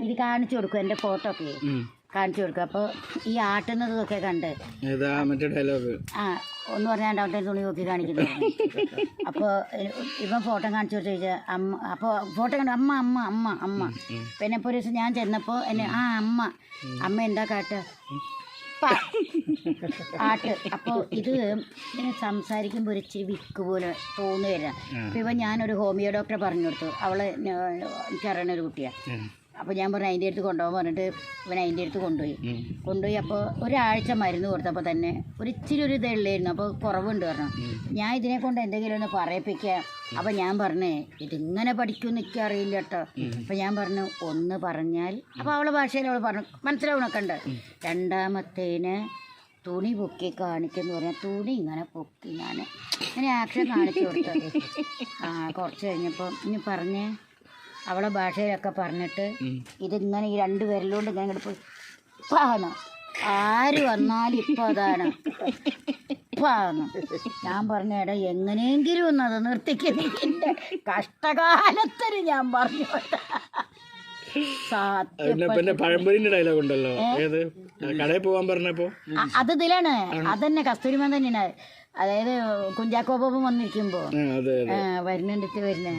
ഇത് കാണിച്ചു കൊടുക്കും, എൻ്റെ ഫോട്ടോ ഒക്കെ കാണിച്ചു കൊടുക്കും. അപ്പോൾ ഈ ആട്ടുന്നതൊക്കെ കണ്ട് ഒന്ന് പറഞ്ഞാൽ രണ്ടാമത്തെ തുണി നോക്കി കാണിക്കുന്നത്. അപ്പോൾ ഇവൻ ഫോട്ടോ കാണിച്ചു കൊടുത്ത് ചോദിച്ചാൽ അമ്മ, അപ്പോൾ ഫോട്ടോ കണ്ട് അമ്മ അമ്മ അമ്മ അമ്മ. പിന്നെ ഇപ്പോൾ ഒരു ദിവസം ഞാൻ ചെന്നപ്പോൾ എന്നെ അമ്മ എന്താ കാട്ടുക ആട്ട്. അപ്പോൾ ഇത് ഇങ്ങനെ സംസാരിക്കുമ്പോൾ ഒരു ഇച്ചിരി വിക്ക് പോലെ തോന്നുകയില്ല. അപ്പോൾ ഇവൻ ഞാനൊരു ഹോമിയോ ഡോക്ടറെ പറഞ്ഞു കൊടുത്തു, അവളെ എനിക്കറിയണ ഒരു കുട്ടിയാണ്. അപ്പോൾ ഞാൻ പറഞ്ഞു അതിൻ്റെ അടുത്ത് കൊണ്ടുപോകാൻ പറഞ്ഞിട്ട് ഇവൻ അതിൻ്റെ അടുത്ത് കൊണ്ടുപോയി. അപ്പോൾ ഒരാഴ്ച മരുന്ന് കൊടുത്തപ്പോൾ തന്നെ ഒരു ഇച്ചിരി ഒരു ഇതുള്ളായിരുന്നു. അപ്പോൾ കുറവുണ്ട് പറഞ്ഞു. ഞാൻ ഇതിനെ കൊണ്ട് എന്തെങ്കിലും ഒന്ന് പറയിപ്പിക്കാം. അപ്പോൾ ഞാൻ പറഞ്ഞേ ഇതിങ്ങനെ പഠിക്കുമെന്ന് എനിക്ക് അറിയില്ല കേട്ടോ. അപ്പോൾ ഞാൻ പറഞ്ഞു ഒന്ന് പറഞ്ഞാൽ, അപ്പോൾ അവളെ ഭാഷയിൽ അവൾ പറഞ്ഞു മനസ്സിലാവണൊക്കെ ഉണ്ട്. രണ്ടാമത്തേന് തുണി പൊക്കി കാണിക്കെന്ന് പറഞ്ഞാൽ തുണി ഇങ്ങനെ പൊക്കി ഞാൻ ഇങ്ങനെ ആക്ഷൻ കാണിച്ചു കൊടുത്തത്. കുറച്ച് കഴിഞ്ഞപ്പോൾ ഇനി പറഞ്ഞേ അവളെ ഭാഷയിലൊക്കെ പറഞ്ഞിട്ട് ഇതിങ്ങനെ ഈ 2 വിരലുകൊണ്ട് ഇങ്ങനെ ഇങ്ങോട്ട് പോയി പാണ് ആര് വന്നാലും ഇപ്പം അതാണ് പാന്ന്. ഞാൻ പറഞ്ഞ എടാ എങ്ങനെയെങ്കിലും ഒന്ന് അത് നിർത്തിക്കുന്നതിൻ്റെ കഷ്ടകാലത്തിന് ഞാൻ പറഞ്ഞു. അത് ഇതിലാണ്, അതന്നെ കസ്തൂരിമാൻ തന്നെയാണ്. അതായത് കുഞ്ചാക്കോ ബോബൻ വന്നിരിക്കുമ്പോ വരുന്നുണ്ടിട്ട് വരുന്നേ